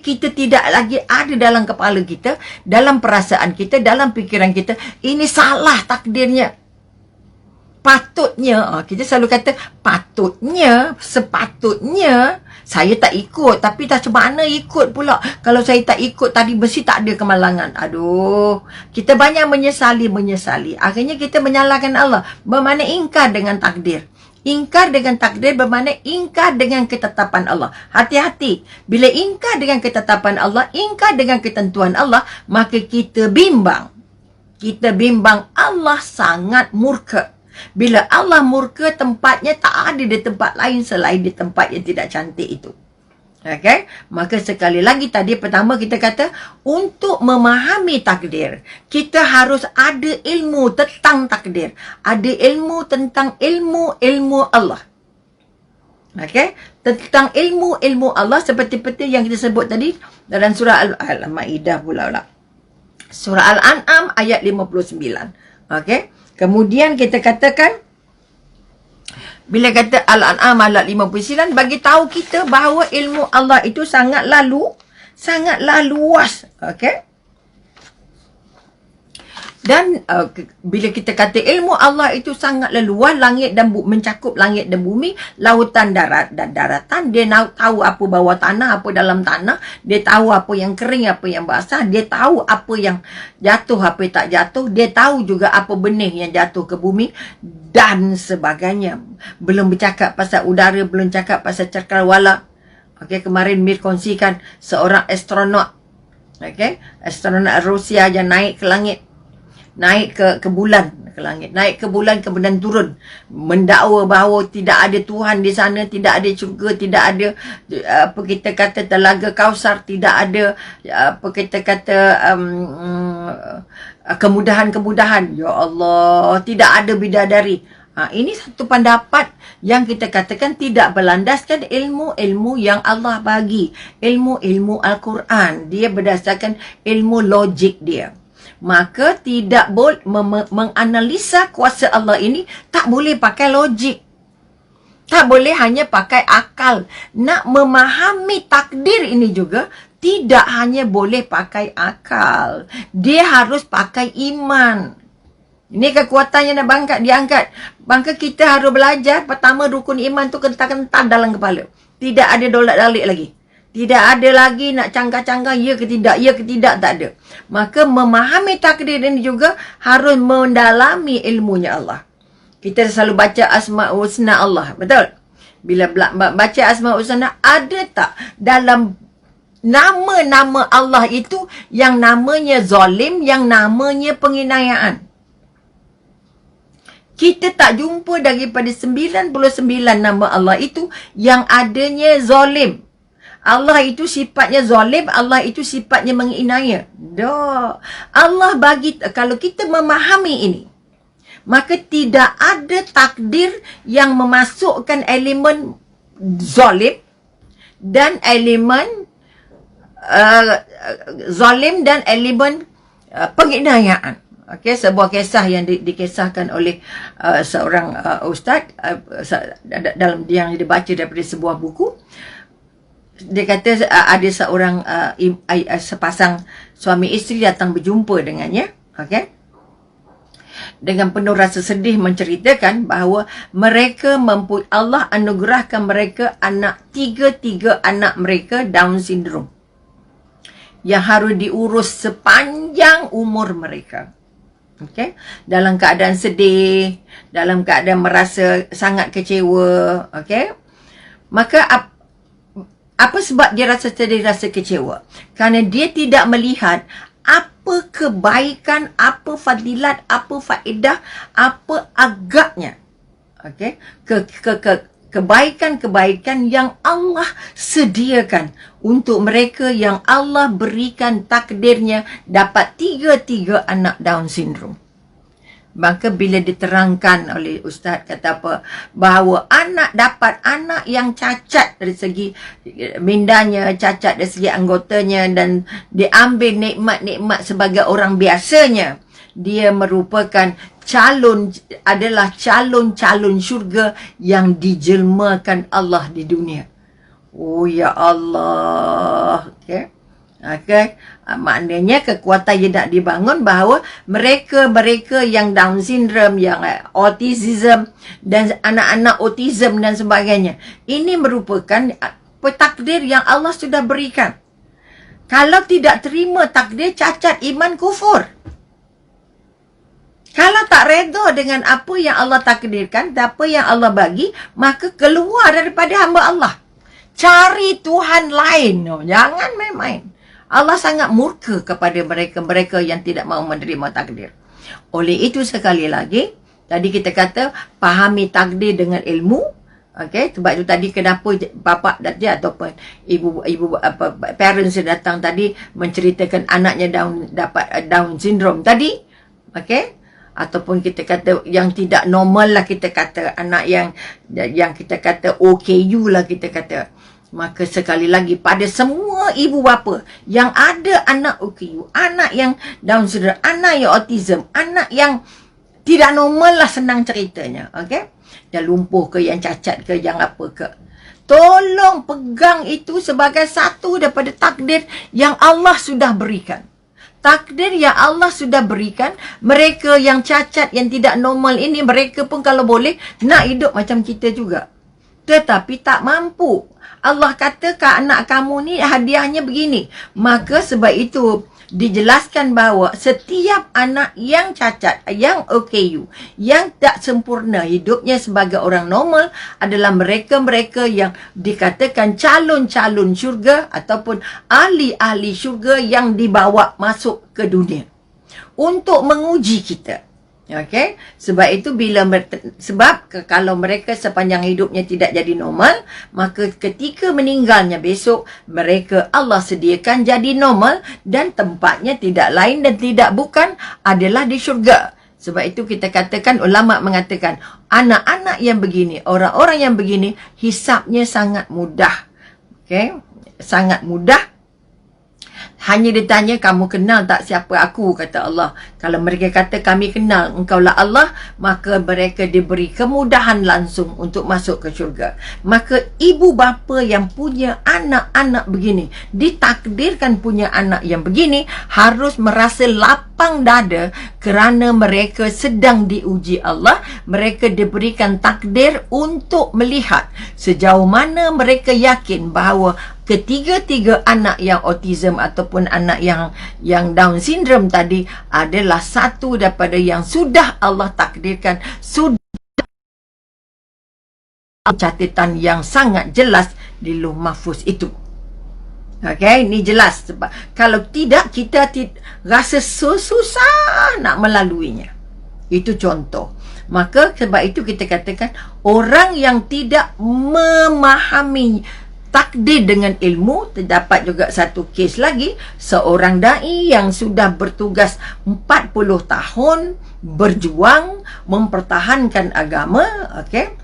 kita tidak lagi ada dalam kepala kita, dalam perasaan kita, dalam fikiran kita, ini salah takdirnya. Patutnya, kita selalu kata, patutnya, sepatutnya, saya tak ikut. Tapi tak macam mana ikut pula. Kalau saya tak ikut tadi, mesti tak ada kemalangan. Aduh, kita banyak menyesali. Akhirnya kita menyalahkan Allah. Bermakna ingkar dengan takdir. Ingkar dengan takdir bermakna ingkar dengan ketetapan Allah. Hati-hati. Bila ingkar dengan ketetapan Allah, ingkar dengan ketentuan Allah, maka kita bimbang. Kita bimbang Allah sangat murka. Bila Allah murka, tempatnya tak ada di tempat lain selain di tempat yang tidak cantik itu. Okay? Maka sekali lagi tadi pertama kita kata, untuk memahami takdir, kita harus ada ilmu tentang takdir. Ada ilmu tentang ilmu Allah. Okay? Tentang ilmu Allah seperti yang kita sebut tadi dalam surah Al-Ma'idah pula. Surah Al-An'am ayat 59. Okay? Kemudian kita katakan, bila kata Al-An'am ayat 59, bagi tahu kita bahawa ilmu Allah itu sangatlah luas. Okey? Dan bila kita kata ilmu Allah itu sangatlah luas, langit dan mencakup langit dan bumi, lautan darat dan daratan. Dia tahu apa bawah tanah, apa dalam tanah. Dia tahu apa yang kering, apa yang basah. Dia tahu apa yang jatuh, apa yang tak jatuh. Dia tahu juga apa benih yang jatuh ke bumi dan sebagainya. Belum bercakap pasal udara, belum cakap pasal cakrawala. Okey, kemarin Mir kongsikan seorang astronot. Okey, astronot Rusia yang naik ke langit. Naik ke bulan, ke langit. Naik ke bulan, kemudian turun. Mendakwa bahawa tidak ada Tuhan di sana, tidak ada syurga, tidak ada apa kita kata telaga Kausar, tidak ada apa kita kata kemudahan-kemudahan. Ya Allah, tidak ada bidadari. Ini satu pendapat yang kita katakan tidak berlandaskan ilmu-ilmu yang Allah bagi. Ilmu-ilmu Al-Quran. Dia berdasarkan ilmu logik dia. Maka tidak boleh menganalisa kuasa Allah ini, tak boleh pakai logik. Tak boleh hanya pakai akal. Nak memahami takdir ini juga, tidak hanya boleh pakai akal. Dia harus pakai iman. Ini kekuatan yang nak diangkat. Maka kita harus belajar, pertama rukun iman tu kental-kental dalam kepala. Tidak ada dolak-dalik lagi. Tidak ada lagi nak canggah-canggah ya ke tidak, tak ada. Maka memahami takdir ini juga harus mendalami ilmunya Allah. Kita selalu baca Asma'ul Husna Allah, betul? Bila baca Asma'ul Husna, ada tak dalam nama-nama Allah itu yang namanya zalim, yang namanya penginayaan? Kita tak jumpa daripada 99 nama Allah itu yang adanya zalim. Allah itu sifatnya zalim, Allah itu sifatnya menginaya. Dah. Allah bagi, kalau kita memahami ini, maka tidak ada takdir yang memasukkan elemen zalim dan elemen penginayaan. Okey, sebuah kisah yang dikisahkan oleh seorang ustaz dalam yang dibaca daripada sebuah buku. Dia kata ada seorang sepasang suami isteri datang berjumpa dengannya, okey. Dengan penuh rasa sedih menceritakan bahawa mereka Allah anugerahkan mereka tiga anak mereka Down syndrome yang harus diurus sepanjang umur mereka. Okey, dalam keadaan sedih, dalam keadaan merasa sangat kecewa, okey. Maka apa sebab dia rasa sedih, rasa kecewa? Kerana dia tidak melihat apa kebaikan, apa fadilat, apa faedah, apa agaknya. Okey, kebaikan-kebaikan yang Allah sediakan untuk mereka yang Allah berikan takdirnya dapat tiga anak Down syndrome. Maka bila diterangkan oleh ustaz kata apa, bahawa dapat anak yang cacat dari segi mindanya, cacat dari segi anggotanya, dan diambil nikmat-nikmat sebagai orang biasanya, dia merupakan calon syurga yang dijelmakan Allah di dunia. Oh ya Allah. Okey. Okey. Maknanya kekuatan yang nak dibangun bahawa mereka yang Down syndrome, yang autism dan anak-anak autism dan sebagainya, ini merupakan takdir yang Allah sudah berikan. Kalau tidak terima takdir, cacat iman, kufur. Kalau tak reda dengan apa yang Allah takdirkan, apa yang Allah bagi, maka keluar daripada hamba Allah. Cari Tuhan lain. Jangan main-main. Allah sangat murka kepada mereka yang tidak mahu menerima takdir. Oleh itu sekali lagi, tadi kita kata pahami takdir dengan ilmu. Okey, sebab itu tadi kenapa bapa dia ataupun ibu parents yang datang tadi menceritakan anaknya dapat Down syndrome tadi. Okey, ataupun kita kata yang tidak normal lah, kita kata anak yang kita kata OKU lah kita kata. Maka sekali lagi, pada semua ibu bapa yang ada anak OKU, anak yang Down syndrome, anak yang autism, anak yang tidak normal lah senang ceritanya, okey? Yang lumpuh ke, yang cacat ke, yang apa ke. Tolong pegang itu sebagai satu daripada takdir yang Allah sudah berikan. Takdir yang Allah sudah berikan, mereka yang cacat, yang tidak normal ini, mereka pun kalau boleh nak hidup macam kita juga. Tetapi tak mampu. Allah kata ke anak kamu ni hadiahnya begini. Maka sebab itu dijelaskan bahawa setiap anak yang cacat, yang OKU, yang tak sempurna hidupnya sebagai orang normal adalah mereka-mereka yang dikatakan calon-calon syurga ataupun ahli-ahli syurga yang dibawa masuk ke dunia untuk menguji kita. Okey, sebab itu kalau mereka sepanjang hidupnya tidak jadi normal, maka ketika meninggalnya besok, mereka Allah sediakan jadi normal dan tempatnya tidak lain dan tidak bukan adalah di syurga. Sebab itu kita katakan, ulama mengatakan, anak-anak yang begini, orang-orang yang begini, hisapnya sangat mudah. Okey, sangat mudah. Hanya ditanya, kamu kenal tak siapa aku? Kata Allah. Kalau mereka kata, kami kenal, engkaulah Allah, maka mereka diberi kemudahan langsung untuk masuk ke syurga. Maka ibu bapa yang punya anak-anak begini, ditakdirkan punya anak yang begini, harus merasa lapang dada kerana mereka sedang diuji Allah. Mereka diberikan takdir untuk melihat sejauh mana mereka yakin bahawa ketiga-tiga anak yang autism ataupun anak yang Down syndrome tadi adalah satu daripada yang sudah Allah takdirkan, sudah catatan yang sangat jelas di Lauh Mahfuz itu. Okey, ini jelas. Sebab kalau tidak, kita rasa susah nak melaluinya. Itu contoh. Maka sebab itu kita katakan, orang yang tidak memahami takdir dengan ilmu, terdapat juga satu kes lagi, seorang da'i yang sudah bertugas 40 tahun berjuang mempertahankan agama, okey.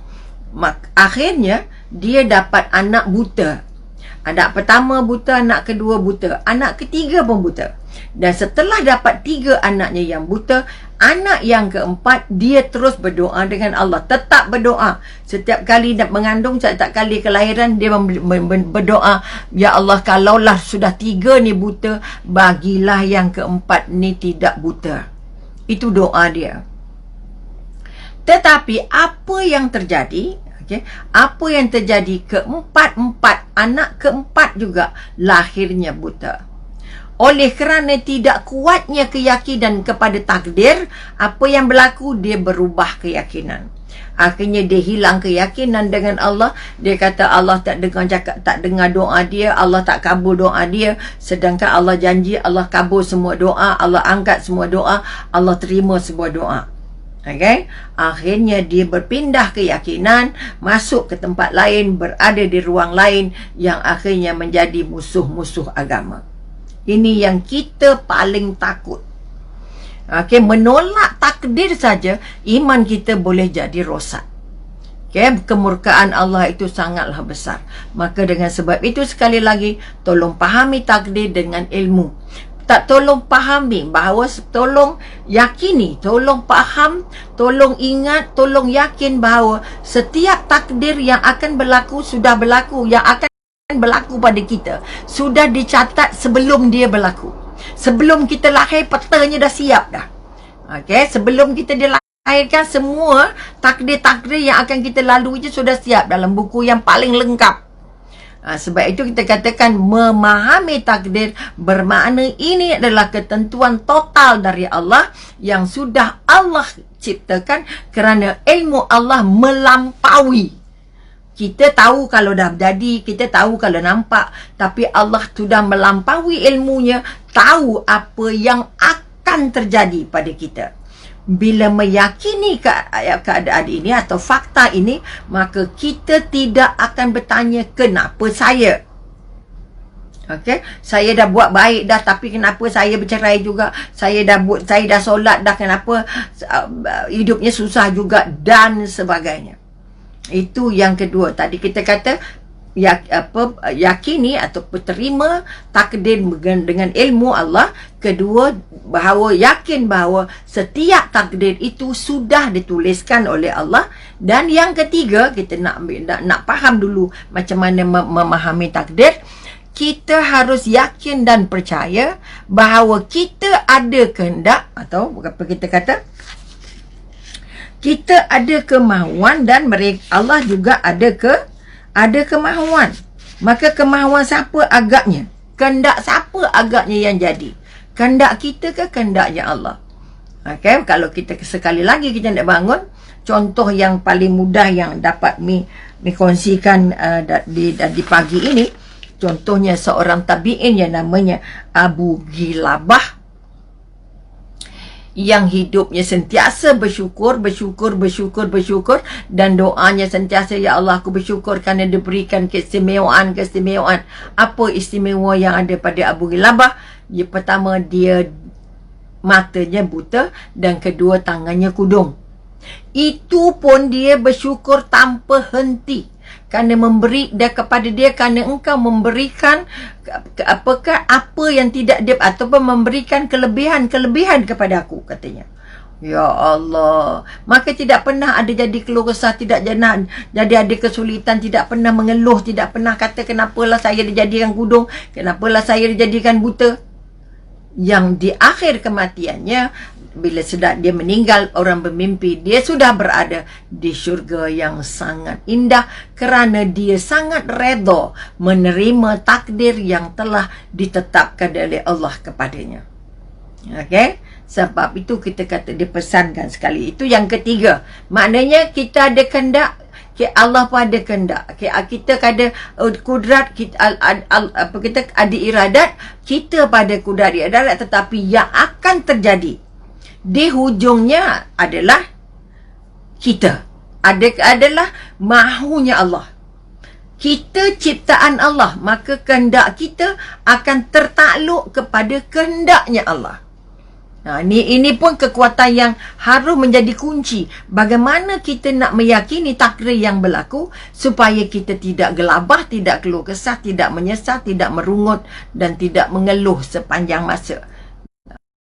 Akhirnya dia dapat anak buta. Anak pertama buta, anak kedua buta, anak ketiga pun buta. Dan setelah dapat 3 anaknya yang buta, anak yang keempat, dia terus berdoa dengan Allah. Tetap berdoa. Setiap kali nak mengandung, setiap kali kelahiran, dia berdoa, ya Allah, kalaulah sudah 3 ni buta, bagilah yang keempat ni tidak buta. Itu doa dia. Tetapi apa yang terjadi? Okay. Apa yang terjadi? Anak keempat juga lahirnya buta. Oleh kerana tidak kuatnya keyakinan kepada takdir, apa yang berlaku? Dia berubah keyakinan. Akhirnya dia hilang keyakinan dengan Allah. Dia kata Allah tak dengar doa dia, Allah tak kabul doa dia. Sedangkan Allah janji Allah kabul semua doa, Allah angkat semua doa, Allah terima semua doa. Okay? Akhirnya dia berpindah keyakinan, masuk ke tempat lain, berada di ruang lain yang akhirnya menjadi musuh-musuh agama. Ini yang kita paling takut. Okay, menolak takdir saja, iman kita boleh jadi rosak. Okay, kemurkaan Allah itu sangatlah besar. Maka dengan sebab itu sekali lagi, tolong pahami takdir dengan ilmu. Tolong pahami bahawa, tolong yakini, tolong faham, tolong ingat, tolong yakin bahawa setiap takdir yang akan berlaku sudah berlaku, yang akan berlaku pada kita sudah dicatat sebelum dia berlaku. Sebelum kita lahir, petanya dah siap dah. Okey, sebelum kita dilahirkan, semua takdir-takdir yang akan kita lalui je sudah siap dalam buku yang paling lengkap. Sebab itu kita katakan memahami takdir bermakna ini adalah ketentuan total dari Allah yang sudah Allah ciptakan, kerana ilmu Allah melampaui. Kita tahu kalau dah jadi, kita tahu kalau nampak, tapi Allah sudah melampaui ilmunya, tahu apa yang akan terjadi pada kita. Bila meyakini keadaan ini atau fakta ini, maka kita tidak akan bertanya kenapa saya. Okey, saya dah buat baik dah, tapi kenapa saya bercerai juga? Saya dah solat dah, kenapa hidupnya susah juga, dan sebagainya. Itu yang kedua. Tadi kita kata yakini atau terima takdir dengan ilmu Allah. Kedua, bahawa yakin bahawa setiap takdir itu sudah dituliskan oleh Allah. Dan yang ketiga, kita nak faham dulu macam mana memahami takdir. Kita harus yakin dan percaya bahawa kita ada kehendak, atau apa kita kata, kita ada kemahuan, dan Allah juga ada kemahuan. Maka kemahuan siapa agaknya? Kehendak siapa agaknya yang jadi? Kehendak kita ke kehendaknya Allah? Okey, kalau kita sekali lagi kita nak bangun, contoh yang paling mudah yang dapat mi kongsikan di pagi ini, contohnya seorang tabi'in yang namanya Abu Ghilabah, yang hidupnya sentiasa bersyukur, dan doanya sentiasa, ya Allah, aku bersyukur kerana diberikan keistimewaan. Apa istimewa yang ada pada Abu Ghilabah? Yang pertama, dia matanya buta, dan kedua, tangannya kudung. Itu pun dia bersyukur tanpa henti, kerana memberi kepada dia, kerana engkau memberikan apa yang tidak dia, ataupun memberikan kelebihan kepada aku, katanya. Ya Allah, maka tidak pernah ada jadi keluh kesah, tidak jadi ada kesulitan, tidak pernah mengeluh, tidak pernah kata kenapalah saya dijadikan kudung, kenapalah saya dijadikan buta. Yang di akhir kematiannya, bila sedang dia meninggal, orang bermimpi dia sudah berada di syurga yang sangat indah, kerana dia sangat redha menerima takdir yang telah ditetapkan oleh Allah kepadanya. Okey, sebab itu kita kata dipesankan sekali. Itu yang ketiga. Maknanya kita ada kehendak, Allah pun ada kehendak. Kita ada kudrat, kita ada iradat, kita pada kudrat iradat, tetapi yang akan terjadi di hujungnya adalah kita. Adalah mahunya Allah. Kita ciptaan Allah, maka kehendak kita akan tertakluk kepada kehendaknya Allah. Ini pun kekuatan yang harus menjadi kunci. Bagaimana kita nak meyakini takdir yang berlaku, supaya kita tidak gelabah, tidak keluh kesah, tidak menyesal, tidak merungut, dan tidak mengeluh sepanjang masa.